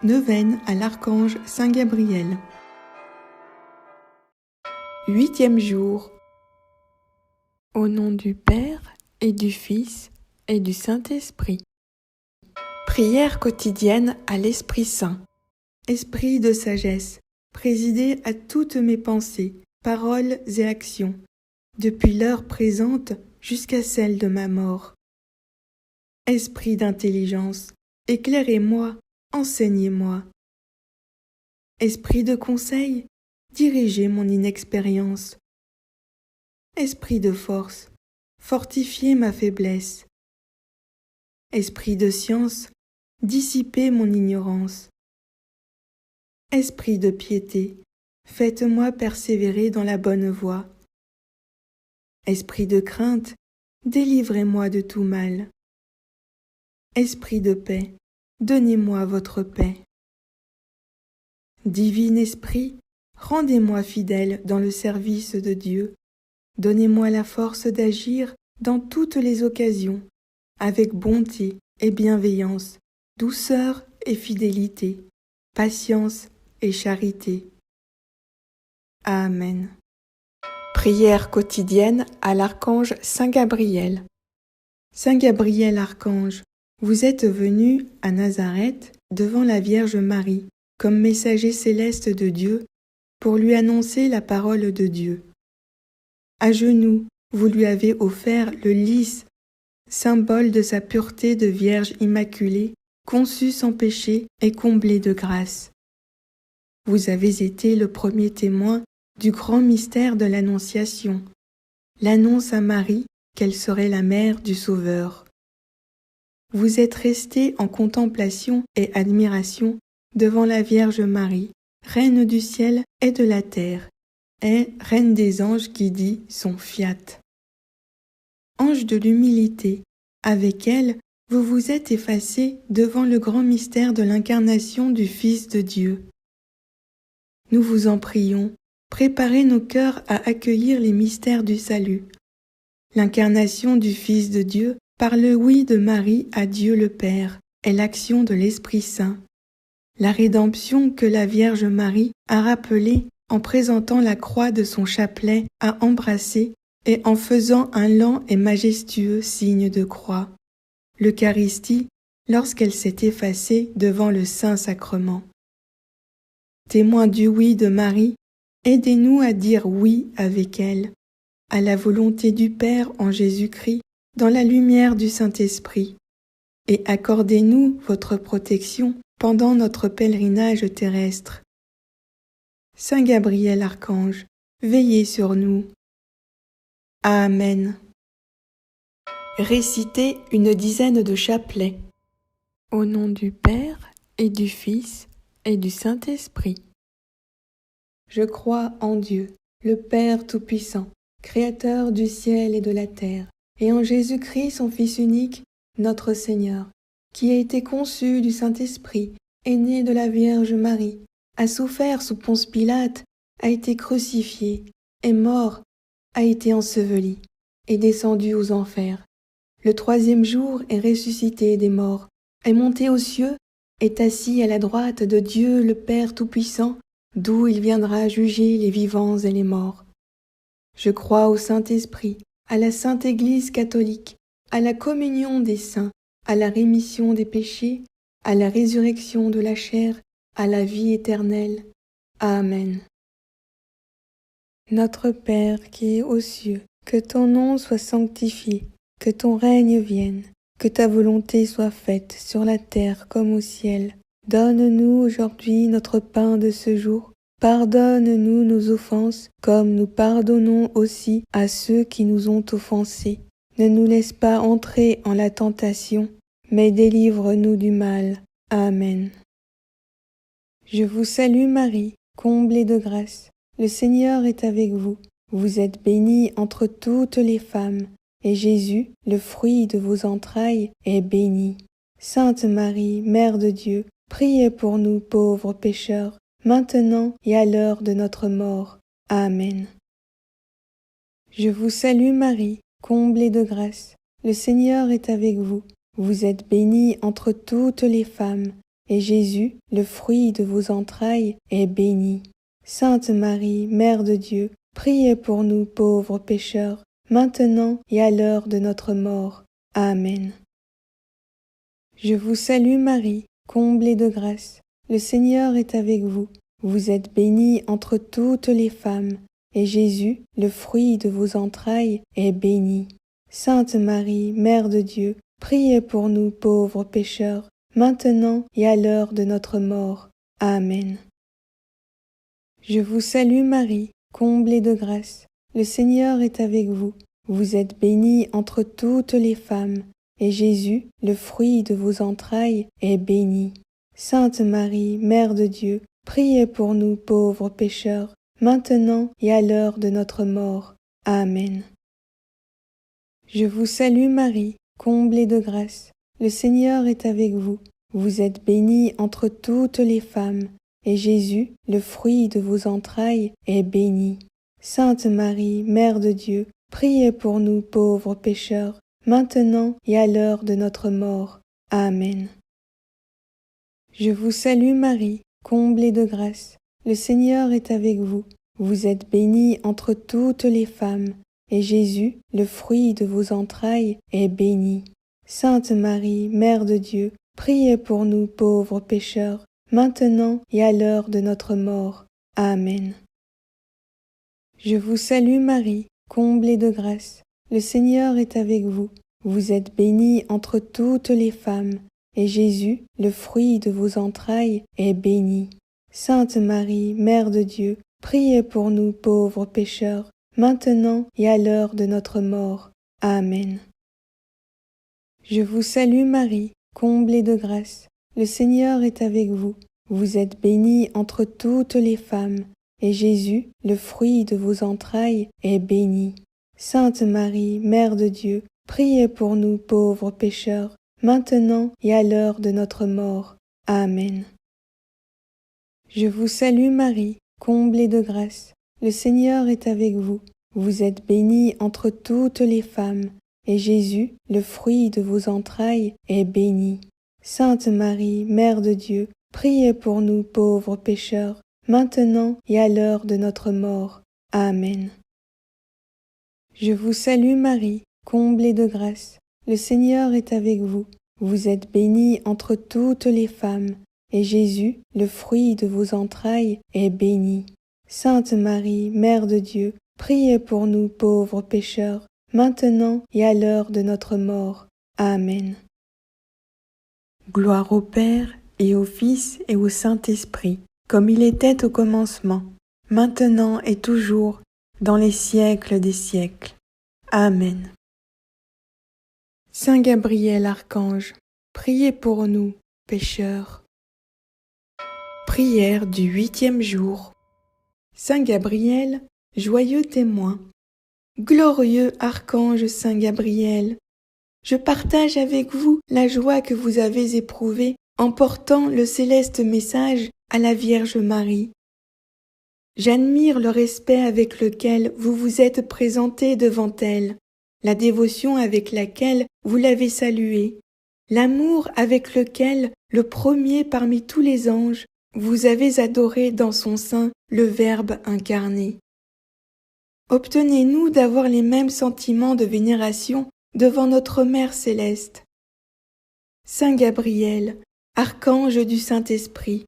Neuvaine à l'archange Saint Gabriel. 8e jour. Au nom du Père et du Fils et du Saint-Esprit. Prière quotidienne à l'Esprit Saint. Esprit de sagesse, présidez à toutes mes pensées, paroles et actions, depuis l'heure présente jusqu'à celle de ma mort. Esprit d'intelligence, éclairez-moi, enseignez-moi. Esprit de conseil, dirigez mon inexpérience. Esprit de force, fortifiez ma faiblesse. Esprit de science, dissipez mon ignorance. Esprit de piété, faites-moi persévérer dans la bonne voie. Esprit de crainte, délivrez-moi de tout mal. Esprit de paix, donnez-moi votre paix. Divin Esprit, rendez-moi fidèle dans le service de Dieu. Donnez-moi la force d'agir dans toutes les occasions, avec bonté et bienveillance, douceur et fidélité, patience et charité. Amen. Prière quotidienne à l'archange Saint Gabriel. Saint Gabriel archange, vous êtes venu à Nazareth devant la Vierge Marie comme messager céleste de Dieu pour lui annoncer la parole de Dieu. À genoux, vous lui avez offert le lys, symbole de sa pureté de Vierge immaculée, conçue sans péché et comblée de grâce. Vous avez été le premier témoin du grand mystère de l'Annonciation, l'annonce à Marie qu'elle serait la mère du Sauveur. Vous êtes resté en contemplation et admiration devant la Vierge Marie, Reine du ciel et de la terre, et Reine des anges qui dit son fiat. Ange de l'humilité, avec elle, vous vous êtes effacé devant le grand mystère de l'incarnation du Fils de Dieu. Nous vous en prions, préparez nos cœurs à accueillir les mystères du salut. L'incarnation du Fils de Dieu par le oui de Marie à Dieu le Père est l'action de l'Esprit Saint. La rédemption que la Vierge Marie a rappelée en présentant la croix de son chapelet à embrasser et en faisant un lent et majestueux signe de croix. L'Eucharistie, lorsqu'elle s'est effacée devant le Saint-Sacrement. Témoins du oui de Marie, aidez-nous à dire oui avec elle, à la volonté du Père en Jésus-Christ, dans la lumière du Saint-Esprit, et accordez-nous votre protection pendant notre pèlerinage terrestre. Saint Gabriel archange, veillez sur nous. Amen. Récitez une dizaine de chapelets. Au nom du Père et du Fils et du Saint-Esprit. Je crois en Dieu, le Père Tout-Puissant, Créateur du ciel et de la terre, et en Jésus-Christ, son Fils unique, notre Seigneur, qui a été conçu du Saint-Esprit, est né de la Vierge Marie, a souffert sous Ponce Pilate, a été crucifié, est mort, a été enseveli, est descendu aux enfers. Le 3e jour est ressuscité des morts, est monté aux cieux, est assis à la droite de Dieu le Père Tout-Puissant, d'où il viendra juger les vivants et les morts. Je crois au Saint-Esprit, à la Sainte Église catholique, à la communion des saints, à la rémission des péchés, à la résurrection de la chair, à la vie éternelle. Amen. Notre Père qui es aux cieux, que ton nom soit sanctifié, que ton règne vienne, que ta volonté soit faite sur la terre comme au ciel. Donne-nous aujourd'hui notre pain de ce jour. Pardonne-nous nos offenses, comme nous pardonnons aussi à ceux qui nous ont offensés. Ne nous laisse pas entrer en la tentation, mais délivre-nous du mal. Amen. Je vous salue Marie, comblée de grâce. Le Seigneur est avec vous. Vous êtes bénie entre toutes les femmes, et Jésus, le fruit de vos entrailles, est béni. Sainte Marie, Mère de Dieu, priez pour nous pauvres pécheurs, maintenant et à l'heure de notre mort. Amen. Je vous salue Marie, comblée de grâce. Le Seigneur est avec vous. Vous êtes bénie entre toutes les femmes, et Jésus, le fruit de vos entrailles, est béni. Sainte Marie, Mère de Dieu, priez pour nous pauvres pécheurs, maintenant et à l'heure de notre mort. Amen. Je vous salue Marie, comblée de grâce. Le Seigneur est avec vous. Vous êtes bénie entre toutes les femmes, et Jésus, le fruit de vos entrailles, est béni. Sainte Marie, Mère de Dieu, priez pour nous pauvres pécheurs, maintenant et à l'heure de notre mort. Amen. Je vous salue Marie, comblée de grâce. Le Seigneur est avec vous. Vous êtes bénie entre toutes les femmes, et Jésus, le fruit de vos entrailles, est béni. Sainte Marie, Mère de Dieu, priez pour nous pauvres pécheurs, maintenant et à l'heure de notre mort. Amen. Je vous salue Marie, comblée de grâce. Le Seigneur est avec vous. Vous êtes bénie entre toutes les femmes, et Jésus, le fruit de vos entrailles, est béni. Sainte Marie, Mère de Dieu, priez pour nous pauvres pécheurs, maintenant et à l'heure de notre mort. Amen. Je vous salue Marie, comblée de grâce. Le Seigneur est avec vous. Vous êtes bénie entre toutes les femmes, et Jésus, le fruit de vos entrailles, est béni. Sainte Marie, Mère de Dieu, priez pour nous pauvres pécheurs, maintenant et à l'heure de notre mort. Amen. Je vous salue Marie, comblée de grâce. Le Seigneur est avec vous. Vous êtes bénie entre toutes les femmes, et Jésus, le fruit de vos entrailles, est béni. Sainte Marie, Mère de Dieu, priez pour nous pauvres pécheurs, maintenant et à l'heure de notre mort. Amen. Je vous salue Marie, comblée de grâce. Le Seigneur est avec vous. Vous êtes bénie entre toutes les femmes, et Jésus, le fruit de vos entrailles, est béni. Sainte Marie, Mère de Dieu, priez pour nous pauvres pécheurs, maintenant et à l'heure de notre mort. Amen. Je vous salue Marie, comblée de grâce. Le Seigneur est avec vous. Vous êtes bénie entre toutes les femmes, et Jésus, le fruit de vos entrailles, est béni. Sainte Marie, Mère de Dieu, priez pour nous pauvres pécheurs, maintenant et à l'heure de notre mort. Amen. Je vous salue Marie, comblée de grâce. Le Seigneur est avec vous. Vous êtes bénie entre toutes les femmes, et Jésus, le fruit de vos entrailles, est béni. Sainte Marie, Mère de Dieu, priez pour nous pauvres pécheurs, maintenant et à l'heure de notre mort. Amen. Gloire au Père, et au Fils, et au Saint-Esprit, comme il était au commencement, maintenant et toujours, dans les siècles des siècles. Amen. Saint Gabriel Archange, priez pour nous, pécheurs. Prière du 8e jour. Saint Gabriel, joyeux témoin. Glorieux Archange Saint Gabriel, je partage avec vous la joie que vous avez éprouvée en portant le céleste message à la Vierge Marie. J'admire le respect avec lequel vous vous êtes présenté devant elle, la dévotion avec laquelle vous l'avez saluée, l'amour avec lequel, le premier parmi tous les anges, vous avez adoré dans son sein le Verbe incarné. Obtenez-nous d'avoir les mêmes sentiments de vénération devant notre Mère céleste. Saint Gabriel, archange du Saint-Esprit,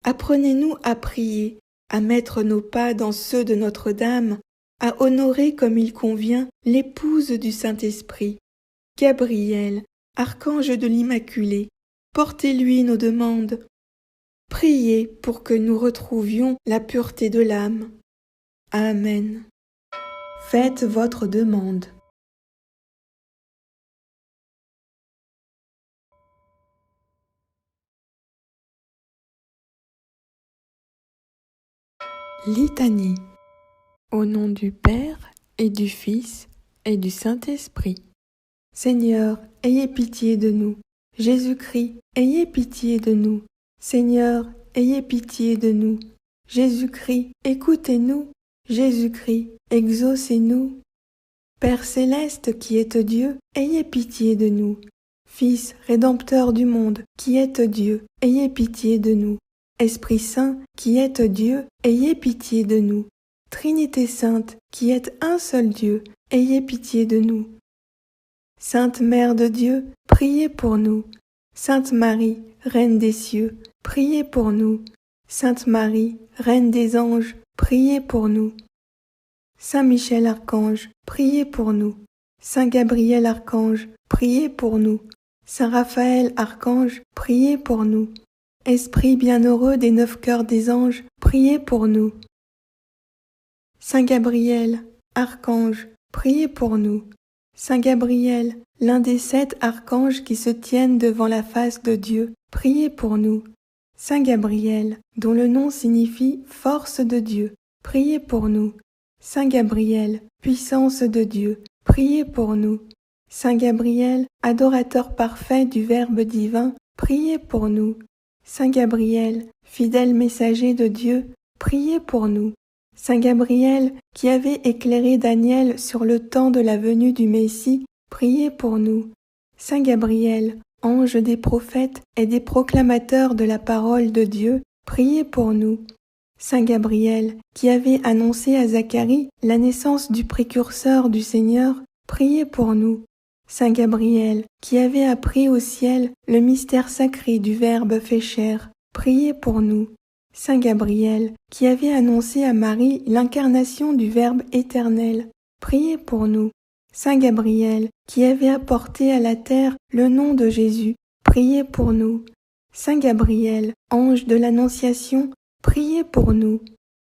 apprenez-nous à prier, à mettre nos pas dans ceux de Notre-Dame, à honorer comme il convient l'épouse du Saint-Esprit. Gabriel, archange de l'Immaculée, portez-lui nos demandes. Priez pour que nous retrouvions la pureté de l'âme. Amen. Faites votre demande. Litanie. Au nom du Père et du Fils et du Saint-Esprit. Seigneur, ayez pitié de nous. Jésus-Christ, ayez pitié de nous. Seigneur, ayez pitié de nous. Jésus-Christ, écoutez-nous. Jésus-Christ, exaucez-nous. Père céleste qui êtes Dieu, ayez pitié de nous. Fils rédempteur du monde, qui êtes Dieu, ayez pitié de nous. Esprit Saint, qui êtes Dieu, ayez pitié de nous. Trinité sainte, qui êtes un seul Dieu, ayez pitié de nous. Sainte Mère de Dieu, priez pour nous. Sainte Marie, Reine des cieux, priez pour nous. Sainte Marie, Reine des anges, priez pour nous. Saint Michel Archange, priez pour nous. Saint Gabriel Archange, priez pour nous. Saint Raphaël Archange, priez pour nous. Esprit bienheureux des 9 cœurs des anges, priez pour nous. Saint Gabriel, Archange, priez pour nous. Saint Gabriel, l'un des 7 archanges qui se tiennent devant la face de Dieu, priez pour nous. Saint Gabriel, dont le nom signifie force de Dieu, priez pour nous. Saint Gabriel, puissance de Dieu, priez pour nous. Saint Gabriel, adorateur parfait du Verbe divin, priez pour nous. Saint Gabriel, fidèle messager de Dieu, priez pour nous. Saint Gabriel, qui avait éclairé Daniel sur le temps de la venue du Messie, priez pour nous. Saint Gabriel, ange des prophètes et des proclamateurs de la parole de Dieu, priez pour nous. Saint Gabriel, qui avait annoncé à Zacharie la naissance du précurseur du Seigneur, priez pour nous. Saint Gabriel, qui avait appris au ciel le mystère sacré du Verbe fait chair, priez pour nous. Saint Gabriel, qui avait annoncé à Marie l'incarnation du Verbe éternel, priez pour nous. Saint Gabriel, qui avait apporté à la terre le nom de Jésus, priez pour nous. Saint Gabriel, ange de l'Annonciation, priez pour nous.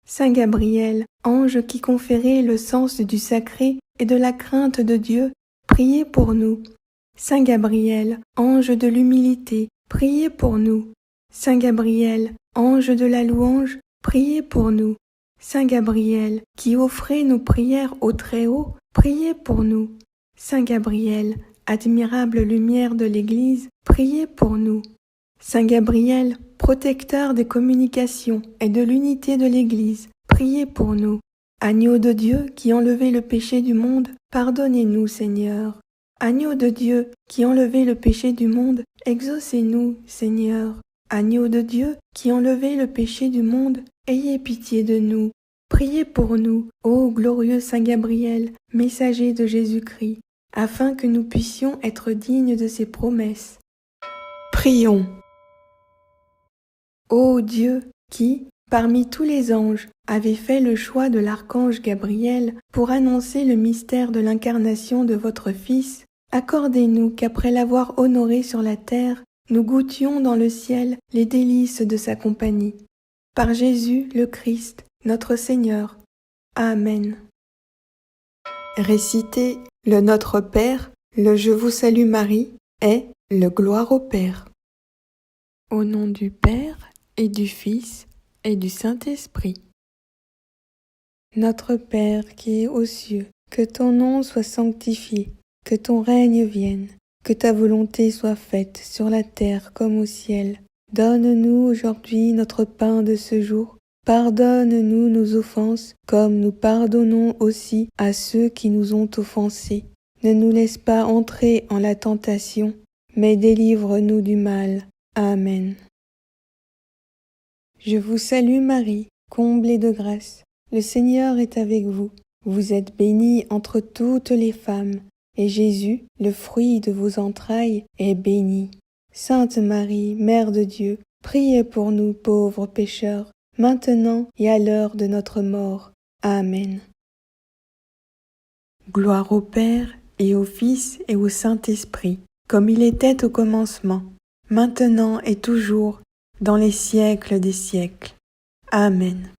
Saint Gabriel, ange qui conférait le sens du sacré et de la crainte de Dieu, priez pour nous. Saint Gabriel, ange de l'humilité, priez pour nous. Saint Gabriel, ange de la louange, priez pour nous. Saint Gabriel, qui offrez nos prières au Très-Haut, priez pour nous. Saint Gabriel, admirable lumière de l'Église, priez pour nous. Saint Gabriel, protecteur des communications et de l'unité de l'Église, priez pour nous. Agneau de Dieu qui enlevez le péché du monde, pardonnez-nous, Seigneur. Agneau de Dieu qui enlevez le péché du monde, exaucez-nous, Seigneur. Agneau de Dieu qui enlevez le péché du monde, ayez pitié de nous. Priez pour nous, ô glorieux Saint Gabriel, messager de Jésus-Christ, afin que nous puissions être dignes de ses promesses. Prions. Ô Dieu, qui, parmi tous les anges, avez fait le choix de l'archange Gabriel pour annoncer le mystère de l'incarnation de votre Fils, accordez-nous qu'après l'avoir honoré sur la terre, nous goûtions dans le ciel les délices de sa compagnie. Par Jésus le Christ, notre Seigneur. Amen. Récitez le Notre Père, le Je vous salue Marie et le Gloire au Père. Au nom du Père et du Fils et du Saint-Esprit. Notre Père qui es aux cieux, que ton nom soit sanctifié, que ton règne vienne, que ta volonté soit faite sur la terre comme au ciel. Donne-nous aujourd'hui notre pain de ce jour. Pardonne-nous nos offenses, comme nous pardonnons aussi à ceux qui nous ont offensés. Ne nous laisse pas entrer en la tentation, mais délivre-nous du mal. Amen. Je vous salue Marie, comblée de grâce. Le Seigneur est avec vous. Vous êtes bénie entre toutes les femmes, et Jésus, le fruit de vos entrailles, est béni. Sainte Marie, Mère de Dieu, priez pour nous pauvres pécheurs, maintenant et à l'heure de notre mort. Amen. Gloire au Père, et au Fils, et au Saint-Esprit, comme il était au commencement, maintenant et toujours, dans les siècles des siècles. Amen.